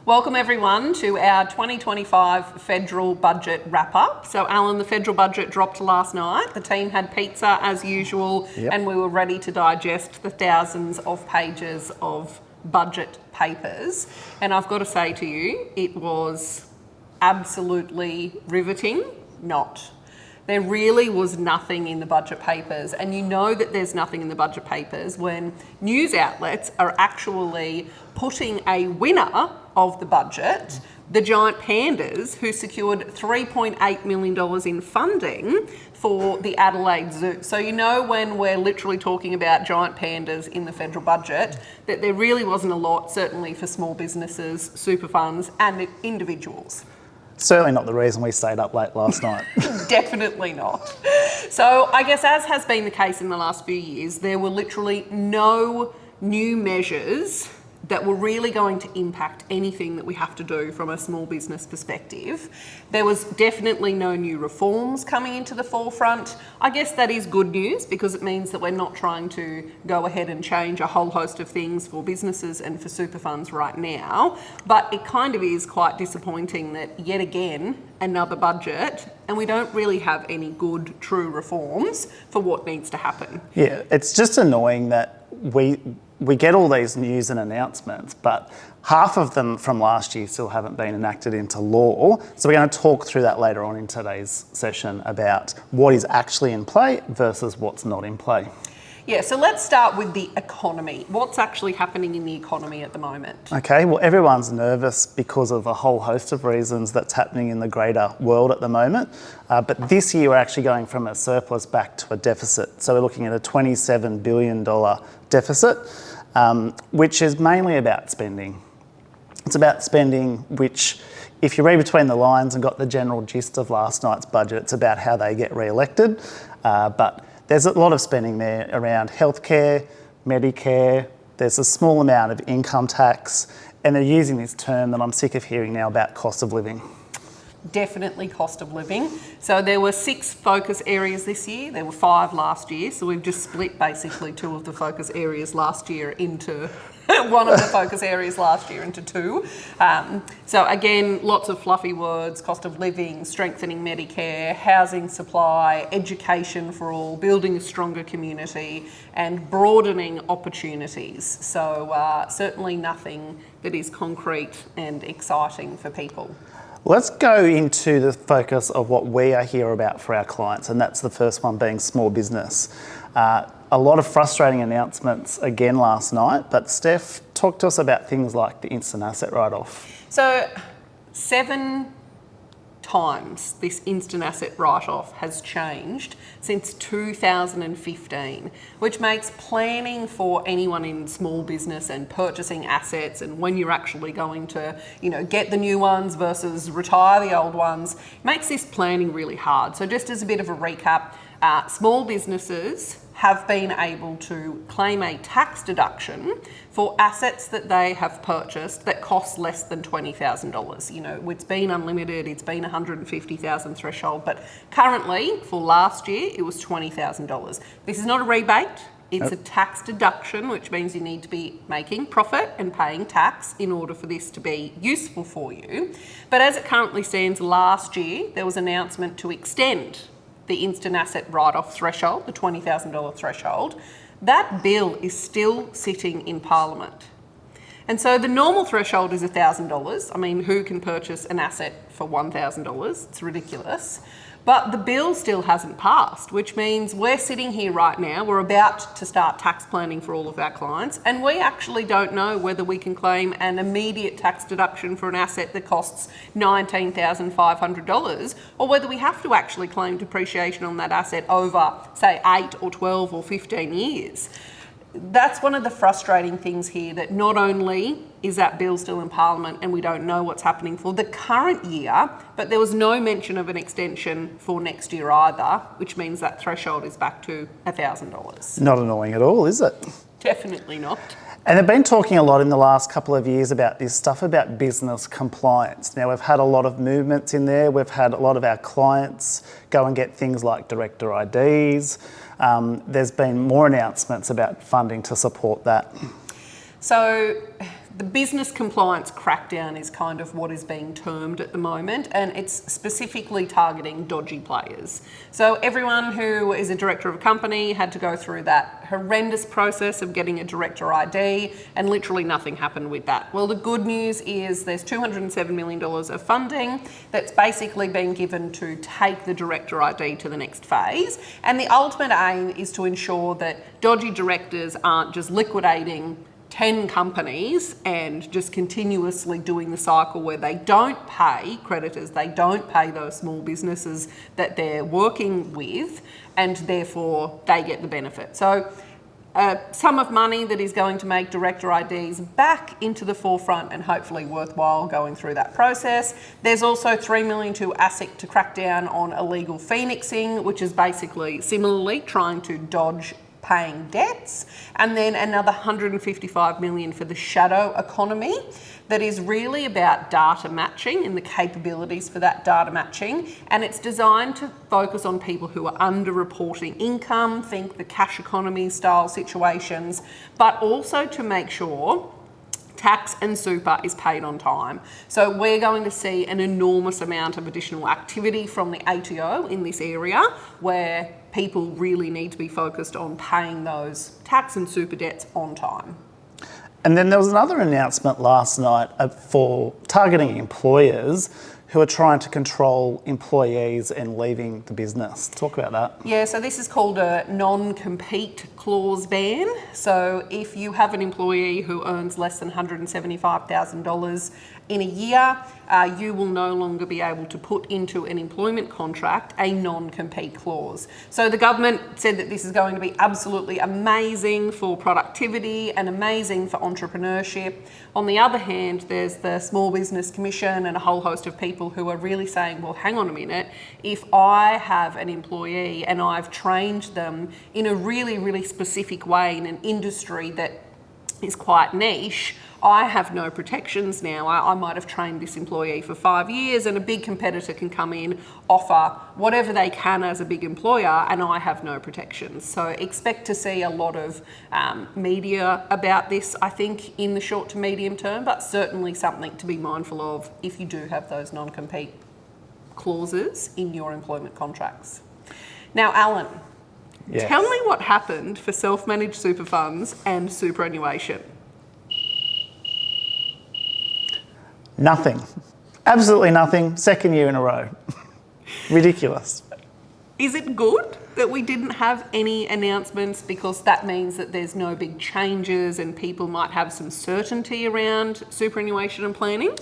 Welcome everyone to our 2025 federal budget wrap-up. So Alan, the federal budget dropped last night. The team had pizza as usual, and we were ready to digest the thousands of pages of budget papers. And I've got to say to you, it was absolutely riveting. Not. There really was nothing in the budget papers, and you know that there's nothing in the budget papers when news outlets are actually putting a winner of the budget, the giant pandas, who secured $3.8 million in funding for the Adelaide Zoo. So you know when we're literally talking about giant pandas in the federal budget, that there really wasn't a lot, certainly for small businesses, super funds and individuals. Certainly not the reason we stayed up late last night. Definitely not. So I guess, as has been the case in the last few years, there were literally no new measures that were really going to impact anything that we have to do from a small business perspective. There was definitely no new reforms coming into the forefront. I guess that is good news because it means that we're not trying to go ahead and change a whole host of things for businesses and for super funds right now. But it kind of is quite disappointing that yet again, another budget, and we don't really have any good, true reforms for what needs to happen. Yeah, it's just annoying that we get all these news and announcements, but half of them from last year still haven't been enacted into law. So we're going to talk through that later on in today's session about what is actually in play versus what's not in play. Yeah, so let's start with the economy. What's actually happening in the economy at the moment? Okay, well, everyone's nervous because of a whole host of reasons that's happening in the greater world at the moment. But this year, we're actually going from a surplus back to a deficit. So we're looking at a $27 billion deficit, which is mainly about spending. It's about spending, which, if you read between the lines and got the general gist of last night's budget, it's about how they get re-elected. But there's a lot of spending there around healthcare, Medicare. There's a small amount of income tax, and they're using this term that I'm sick of hearing now about cost of living. Definitely cost of living. So there were 6 focus areas this year. There were 5 last year. So we've just split basically 2 of the focus areas last year into one of the focus areas last year into 2. So again, lots of fluffy words: cost of living, strengthening Medicare, housing supply, education for all, building a stronger community, and broadening opportunities. So certainly nothing that is concrete and exciting for people. Let's go into the focus of what we are here about for our clients, and that's the first one being small business. A lot of frustrating announcements again last night, but Steph, talk to us about things like the instant asset write-off. So 7 times this instant asset write-off has changed since 2015, which makes planning for anyone in small business and purchasing assets and when you're actually going to, get the new ones versus retire the old ones, makes this planning really hard. So just as a bit of a recap, small businesses have been able to claim a tax deduction for assets that they have purchased that cost less than $20,000. It's been unlimited, it's been $150,000 threshold, but currently for last year it was $20,000. This is not a rebate, it's a tax deduction, which means you need to be making profit and paying tax in order for this to be useful for you. But as it currently stands, last year there was an announcement to extend the instant asset write-off threshold, the $20,000 threshold. That bill is still sitting in Parliament. And so the normal threshold is $1,000. I mean, who can purchase an asset for $1,000? It's ridiculous. But the bill still hasn't passed, which means we're sitting here right now, we're about to start tax planning for all of our clients, and we actually don't know whether we can claim an immediate tax deduction for an asset that costs $19,500, or whether we have to actually claim depreciation on that asset over, say, 8 or 12 or 15 years. That's one of the frustrating things here, that not only is that bill still in Parliament and we don't know what's happening for the current year, but there was no mention of an extension for next year either, which means that threshold is back to $1,000. Not annoying at all, is it? Definitely not. And they've been talking a lot in the last couple of years about this stuff about business compliance. Now, we've had a lot of movements in there. We've had a lot of our clients go and get things like director IDs. There's been more announcements about funding to support that. So the business compliance crackdown is kind of what is being termed at the moment, and it's specifically targeting dodgy players. So everyone who is a director of a company had to go through that horrendous process of getting a director ID, and literally nothing happened with that. Well, the good news is there's $207 million of funding that's basically been given to take the director ID to the next phase, and the ultimate aim is to ensure that dodgy directors aren't just liquidating 10 companies and just continuously doing the cycle where they don't pay creditors, they don't pay those small businesses that they're working with, and therefore they get the benefit. So a sum of money that is going to make director IDs back into the forefront and hopefully worthwhile going through that process. There's also $3 million to ASIC to crack down on illegal phoenixing, which is basically similarly trying to dodge paying debts, and then another $155 million for the shadow economy that is really about data matching and the capabilities for that data matching, and it's designed to focus on people who are underreporting income, think the cash economy style situations, but also to make sure tax and super is paid on time. So we're going to see an enormous amount of additional activity from the ATO in this area, where people really need to be focused on paying those tax and super debts on time. And then there was another announcement last night for targeting employers who are trying to control employees and leaving the business. Talk about that. Yeah, so this is called a non-compete clause ban. So if you have an employee who earns less than $175,000 in a year, you will no longer be able to put into an employment contract a non-compete clause. So the government said that this is going to be absolutely amazing for productivity and amazing for entrepreneurship. On the other hand, there's the Small Business Commission and a whole host of people who are really saying, well, hang on a minute, if I have an employee and I've trained them in a really, really specific way in an industry that is quite niche, I have no protections now. I might have trained this employee for 5 years, and a big competitor can come in, offer whatever they can as a big employer, and I have no protections. So expect to see a lot of media about this, I think, in the short to medium term, but certainly something to be mindful of if you do have those non-compete clauses in your employment contracts. Now, Alan, Yes. Tell me what happened for self-managed super funds and superannuation. Nothing. Absolutely nothing. Second year in a row. Ridiculous. Is it good that we didn't have any announcements, because that means that there's no big changes and people might have some certainty around superannuation and planning?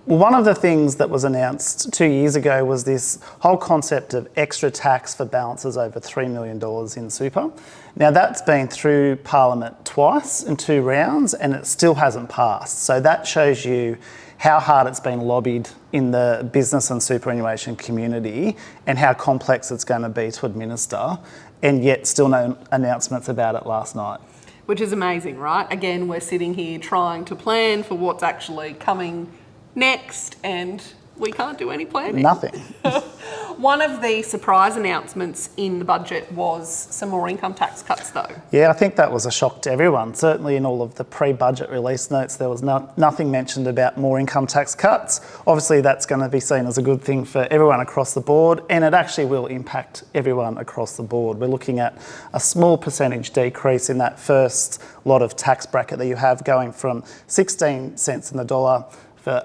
Well, one of the things that was announced 2 years ago was this whole concept of extra tax for balances over $3 million in super. Now, that's been through Parliament twice in 2 rounds, and it still hasn't passed. So that shows you how hard it's been lobbied in the business and superannuation community and how complex it's going to be to administer, and yet still no announcements about it last night. Which is amazing, right? Again, we're sitting here trying to plan for what's actually coming next, and we can't do any planning. Nothing. One of the surprise announcements in the budget was some more income tax cuts, though. Yeah, I think that was a shock to everyone. Certainly in all of the pre-budget release notes, there was nothing mentioned about more income tax cuts. Obviously, that's going to be seen as a good thing for everyone across the board, and it actually will impact everyone across the board. We're looking at a small percentage decrease in that first lot of tax bracket that you have, going from 16 cents in the dollar for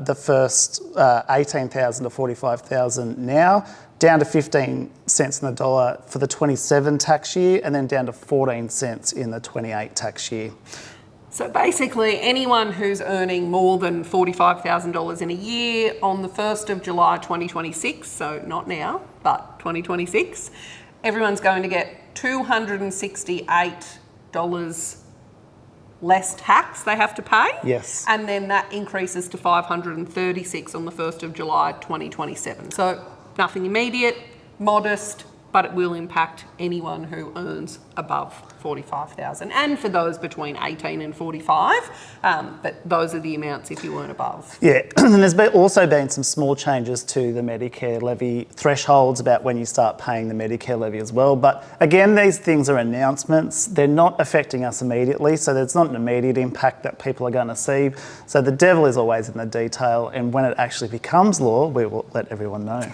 the first 18,000 to 45,000 now, down to 15 cents in the dollar for the 27 tax year, and then down to 14 cents in the 28 tax year. So basically, anyone who's earning more than $45,000 in a year on the 1st of July 2026, so not now, but 2026, everyone's going to get $268 less tax they have to pay. Yes. And then that increases to $536 on the 1st of July 2027. So nothing immediate, modest, but it will impact anyone who earns above 45,000, and for those between 18 and 45, but those are the amounts if you weren't above. Yeah, and there's also been some small changes to the Medicare levy thresholds about when you start paying the Medicare levy as well. But again, these things are announcements. They're not affecting us immediately, so there's not an immediate impact that people are going to see. So the devil is always in the detail, and when it actually becomes law, we will let everyone know.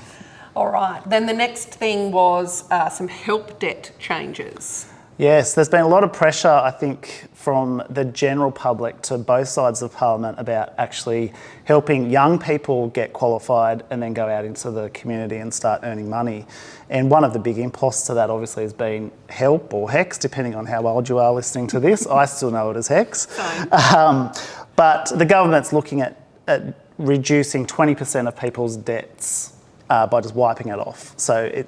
All right, then the next thing was some help debt changes. Yes, there's been a lot of pressure, I think, from the general public to both sides of Parliament about actually helping young people get qualified and then go out into the community and start earning money. And one of the big imposts to that obviously has been HELP or HEX, depending on how old you are listening to this. I still know it as HEX. But the government's looking at reducing 20% of people's debts by just wiping it off. So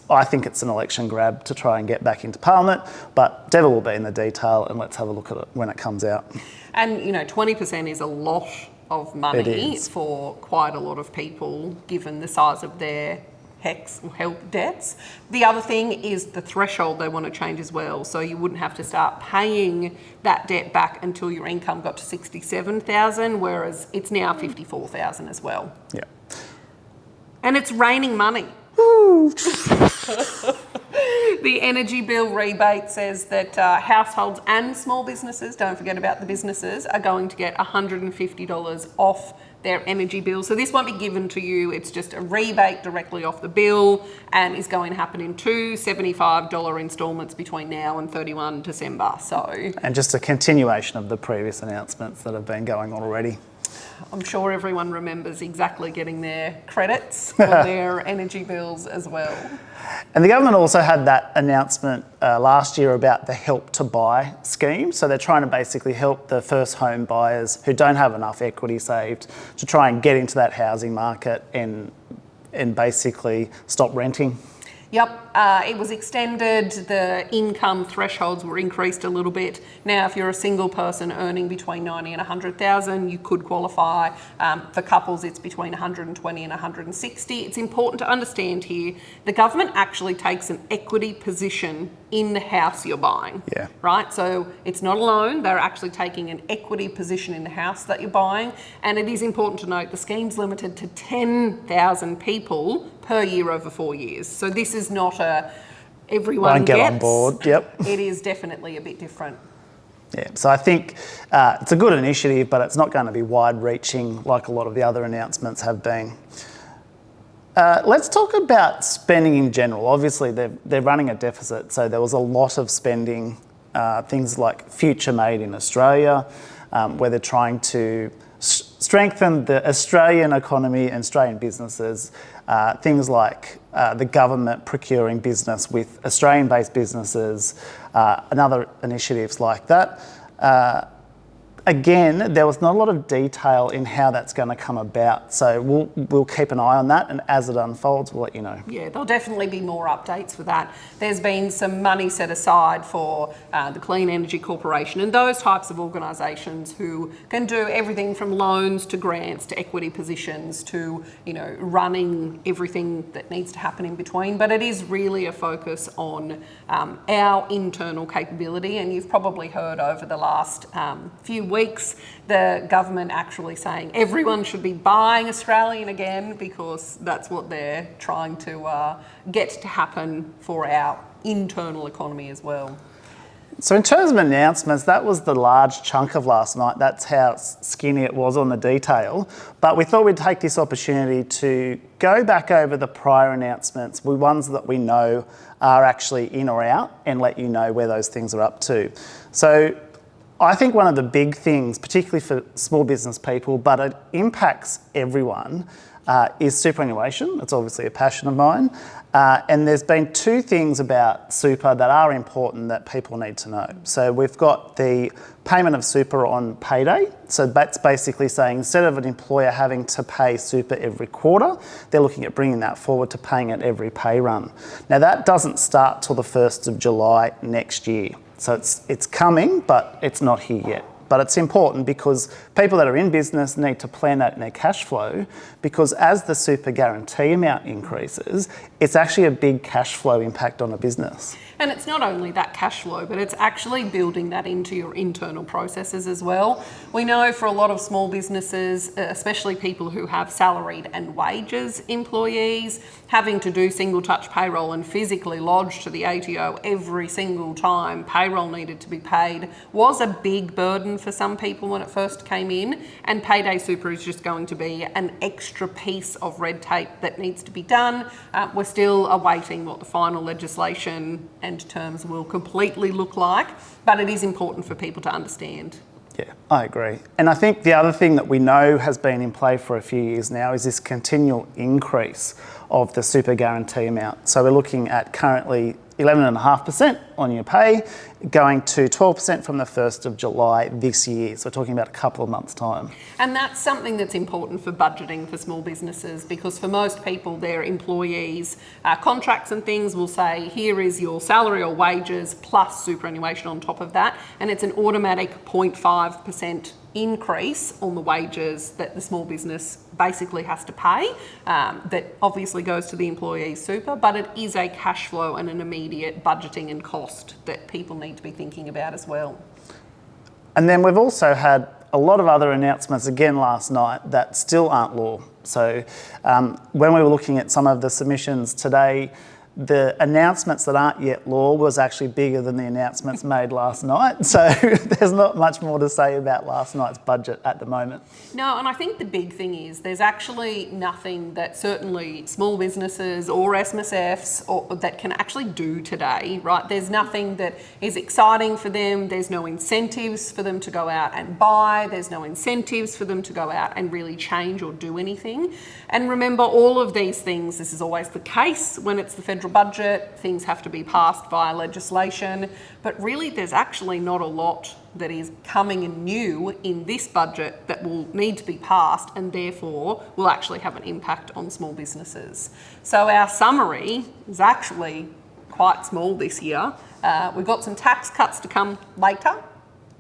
I think it's an election grab to try and get back into Parliament, but devil will be in the detail, and let's have a look at it when it comes out. And 20% is a lot of money for quite a lot of people, given the size of their HEX or HELP debts. The other thing is the threshold they want to change as well. So you wouldn't have to start paying that debt back until your income got to 67,000, whereas it's now 54,000 as well. Yeah. And it's raining money. The energy bill rebate says that households and small businesses, don't forget about the businesses, are going to get $150 off their energy bill. So this won't be given to you. It's just a rebate directly off the bill, and is going to happen in two $75 instalments between now and 31 December. And just a continuation of the previous announcements that have been going on already. I'm sure everyone remembers exactly getting their credits for their energy bills as well. And the government also had that announcement last year about the Help to Buy scheme. So they're trying to basically help the first home buyers who don't have enough equity saved to try and get into that housing market and basically stop renting. Yep, it was extended. The income thresholds were increased a little bit. Now, if you're a single person earning between 90 and 100,000, you could qualify. For couples, it's between 120 and 160. It's important to understand here, the government actually takes an equity position in the house you're buying. Yeah. Right? So it's not a loan. They're actually taking an equity position in the house that you're buying. And it is important to note the scheme's limited to 10,000 people per year over 4 years. So this is not a everyone get gets. on board. Yep. It is definitely a bit different. Yeah, so I think it's a good initiative, but it's not going to be wide-reaching like a lot of the other announcements have been. Let's talk about spending in general. Obviously, they're running a deficit, so there was a lot of spending, things like Future Made in Australia, where they're trying to strengthen the Australian economy and Australian businesses, things like the government procuring business with Australian-based businesses, and other initiatives like that. Again, there was not a lot of detail in how that's going to come about, so we'll keep an eye on that, and as it unfolds, we'll let you know. Yeah, there'll definitely be more updates for that. There's been some money set aside for the Clean Energy Corporation and those types of organisations who can do everything from loans to grants to equity positions to, running everything that needs to happen in between. But it is really a focus on our internal capability, and you've probably heard over the last few weeks the government actually saying everyone should be buying Australian again, because that's what they're trying to get to happen for our internal economy as well. So in terms of announcements, that was the large chunk of last night. That's how skinny it was on the detail. But we thought we'd take this opportunity to go back over the prior announcements, the ones that we know are actually in or out, and let you know where those things are up to. So I think one of the big things, particularly for small business people, but it impacts everyone, is superannuation. It's obviously a passion of mine. And there's been two things about super that are important that people need to know. So we've got the payment of super on payday. So that's basically saying instead of an employer having to pay super every quarter, they're looking at bringing that forward to paying it every pay run. Now that doesn't start till the 1st of July next year. So it's coming, but it's not here yet. But it's important because people that are in business need to plan that in their cash flow, because as the super guarantee amount increases, it's actually a big cash flow impact on a business. And it's not only that cash flow, but it's actually building that into your internal processes as well. We know for a lot of small businesses, especially people who have salaried and wages employees, having to do single touch payroll and physically lodge to the ATO every single time payroll needed to be paid was a big burden for some people when it first came in. And Payday Super is just going to be an extra piece of red tape that needs to be done. We're still awaiting what the final legislation and terms will completely look like, but it is important for people to understand. Yeah, I agree. And I think the other thing that we know has been in play for a few years now is this continual increase of the super guarantee amount. So we're looking at currently 11.5% on your pay, going to 12% from the 1st of July this year. So we're talking about a couple of months' time. And that's something that's important for budgeting for small businesses, because for most people, their employees, contracts and things will say, here is your salary or wages plus superannuation on top of that. And it's an automatic 0.5% increase on the wages that the small business basically has to pay. That obviously goes to the employee's super, but it is a cash flow and an immediate budgeting and cost that people need to be thinking about as well. And then we've also had a lot of other announcements again last night that still aren't law. So when we were looking at some of the submissions today, the announcements that aren't yet law was actually bigger than the announcements made last night. So there's not much more to say about last night's budget at the moment. No, and I think the big thing is there's actually nothing that certainly small businesses or SMSFs or that can actually do today, right? There's nothing that is exciting for them. There's no incentives for them to go out and buy. There's no incentives for them to go out and really change or do anything. And remember, all of these things, this is always the case when it's the federal budget, things have to be passed via legislation, but really there's actually not a lot that is coming in new in this budget that will need to be passed and therefore will actually have an impact on small businesses. So our summary is actually quite small this year. We've got some tax cuts to come later.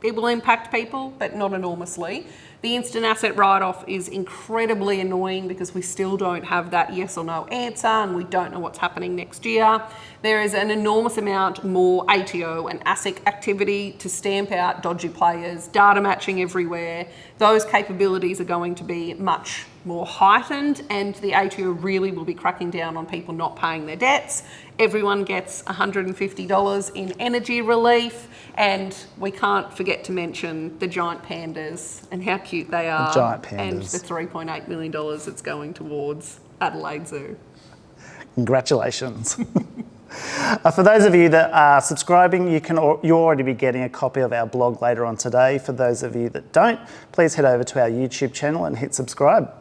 It will impact people, but not enormously. The instant asset write-off is incredibly annoying because we still don't have that yes or no answer and we don't know what's happening next year. There is an enormous amount more ATO and ASIC activity to stamp out dodgy players, data matching everywhere. Those capabilities are going to be much more heightened, and the ATO really will be cracking down on people not paying their debts. Everyone gets $150 in energy relief, and we can't forget to mention the giant pandas and how cute they are. The giant pandas. And the $3.8 million it's going towards Adelaide Zoo. Congratulations. For those of you that are subscribing, you'll already be getting a copy of our blog later on today. For those of you that don't, please head over to our YouTube channel and hit subscribe.